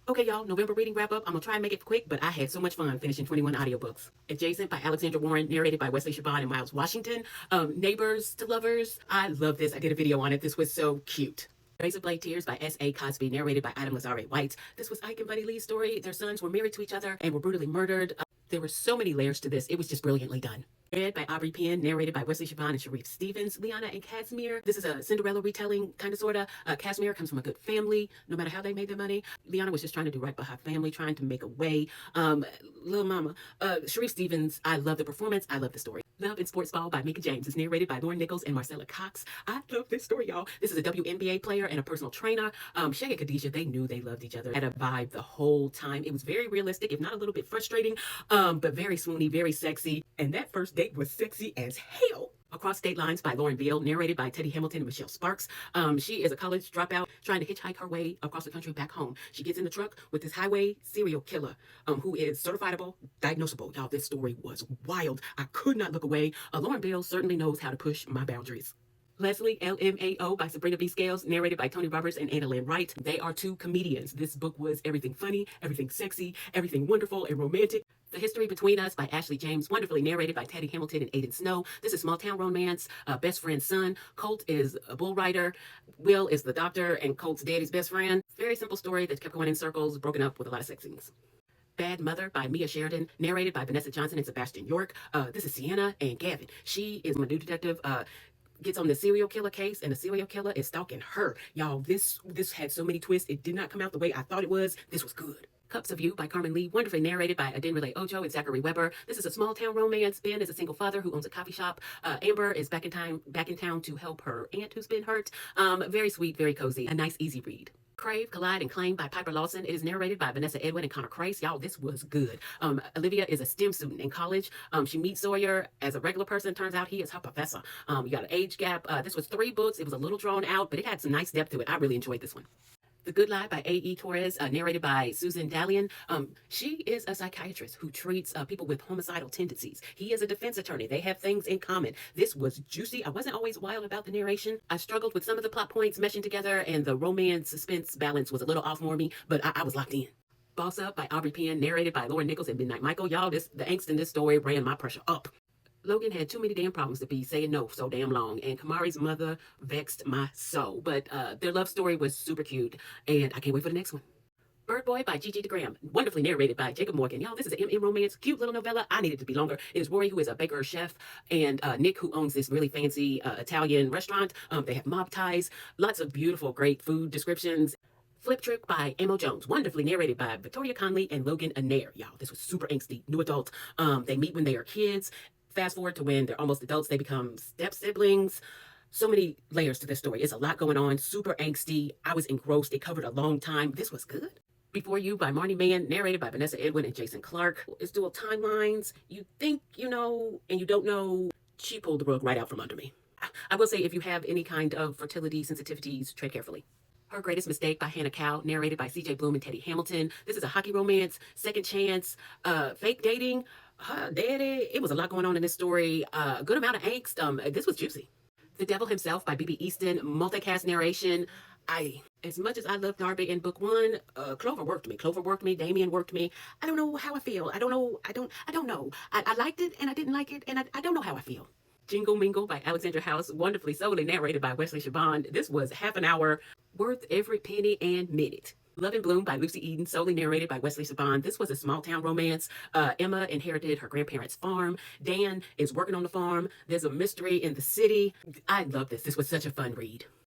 Okay, y'all, November reading wrap up. I'm gonna try and make it quick, but I had so much fun finishing 21 audiobooks. Adjacent by Alexandra Warren, narrated by Wesley Chabon and Miles Washington. Neighbors to Lovers. I love this. I did a video on it. This was so cute. Razor Blade Tears by S.A. Cosby, narrated by Adam Lazare White. This was Ike and Buddy Lee's story. Their sons were married to each other and were brutally murdered. There were so many layers to this. It was just brilliantly done. Read by Aubrey Penn, narrated by Wesley Chabon and Sharif Stevens. Liana and Casimir. This is a Cinderella retelling, kind of, sort of. Casimir comes from a good family, no matter how they made their money. Liana was just trying to do right by her family, trying to make a way. Little mama. Sharif Stevens, I love the performance. I love the story. Love and Sports Ball by Mika James is narrated by Lauren Nichols and Marcella Cox. I love this story, y'all. This is a WNBA player and a personal trainer. Shay and Khadijah, they knew they loved each other. Had a vibe the whole time. It was very realistic, if not a little bit frustrating, but very swoony, very sexy. And that first date was sexy as hell. Across State Lines by Lauren Beale, narrated by Teddy Hamilton and Michelle Sparks. She is a college dropout trying to hitchhike her way across the country back home. She gets in the truck with this highway serial killer who is certifiable, diagnosable. Y'all, this story was wild. I could not look away. Lauren Beale certainly knows how to push my boundaries. Leslie, LMAO by Sabrina B. Scales, narrated by Tony Roberts and Anna Lynn Wright. They are two comedians. This book was everything funny, everything sexy, everything wonderful and romantic. The History Between Us by Ashley James, wonderfully narrated by Teddy Hamilton and Aiden Snow. This is small town romance, best friend's son. Colt is a bull rider. Will is the doctor and Colt's daddy's best friend. Very simple story that kept going in circles, broken up with a lot of sex scenes. Bad Mother by Mia Sheridan, narrated by Vanessa Johnson and Sebastian York. This is Sienna and Gavin. She is my new detective. Gets on the serial killer case, and the serial killer is stalking her. Y'all, this had so many twists. It did not come out the way I thought it was. This was good. Cups of You by Carmen Lee, wonderfully narrated by Adenrele Ojo and Zachary Weber. This is a small town romance. Ben is a single father who owns a coffee shop. Amber is back in town to help her aunt who's been hurt. Very sweet, very cozy, a nice, easy read. Crave, Collide, and Claim by Piper Lawson. It is narrated by Vanessa Edwin and Connor Christ. Y'all, this was good. Olivia is a STEM student in college. She meets Sawyer as a regular person. Turns out he is her professor. You got an age gap. This was 3 books. It was a little drawn out, but it had some nice depth to it. I really enjoyed this one. The Good Lie by A.E. Torres, narrated by Susan Dalian. She is a psychiatrist who treats people with homicidal tendencies. He is a defense attorney. They have things in common. This was juicy. I wasn't always wild about the narration. I struggled with some of the plot points meshing together, and the romance suspense balance was a little off for me, but I was locked in. Boss Up by Aubrey Penn, narrated by Lauren Nichols and Midnight Michael. Y'all, the angst in this story ran my pressure up. Logan had too many damn problems to be saying no so damn long, and Kamari's mother vexed my soul. But their love story was super cute, and I can't wait for the next one. Bird Boy by Gigi DeGram, wonderfully narrated by Jacob Morgan. Y'all, this is an MM romance, cute little novella. I needed it to be longer. It is Rory, who is a baker chef, and Nick, who owns this really fancy Italian restaurant. They have mob ties, lots of beautiful, great food descriptions. Flip Trick by Amo Jones, wonderfully narrated by Victoria Conley and Logan Anair. Y'all, this was super angsty. New adult. They meet when they are kids. Fast forward to when they're almost adults, they become step siblings. So many layers to this story. It's a lot going on, super angsty. I was engrossed. It covered a long time. This was good. Before You by Marnie Mann, narrated by Vanessa Edwin and Jason Clark. It's dual timelines. You think you know, and you don't know. She pulled the rug right out from under me. I will say, if you have any kind of fertility sensitivities, tread carefully. Her Greatest Mistake by Hannah Cow, narrated by CJ Bloom and Teddy Hamilton. This is a hockey romance, second chance, fake dating, daddy. It was a lot going on in this story. A good amount of angst. This was juicy. The Devil Himself by B.B. Easton, multicast narration. As much as I loved Darby in book 1, Clover worked me. Clover worked me. Damien worked me. I don't know how I feel. I don't know. I liked it and I didn't like it, and I don't know how I feel. Jingle Mingle by Alexandra House, wonderfully solely narrated by Wesley Chabon. This was half an hour, worth every penny and minute. Love and Bloom by Lucy Eden, solely narrated by Wesley Chabon. This was a small town romance. Emma inherited her grandparents' farm. Dan is working on the farm. There's a mystery in the city. I love this. This was such a fun read.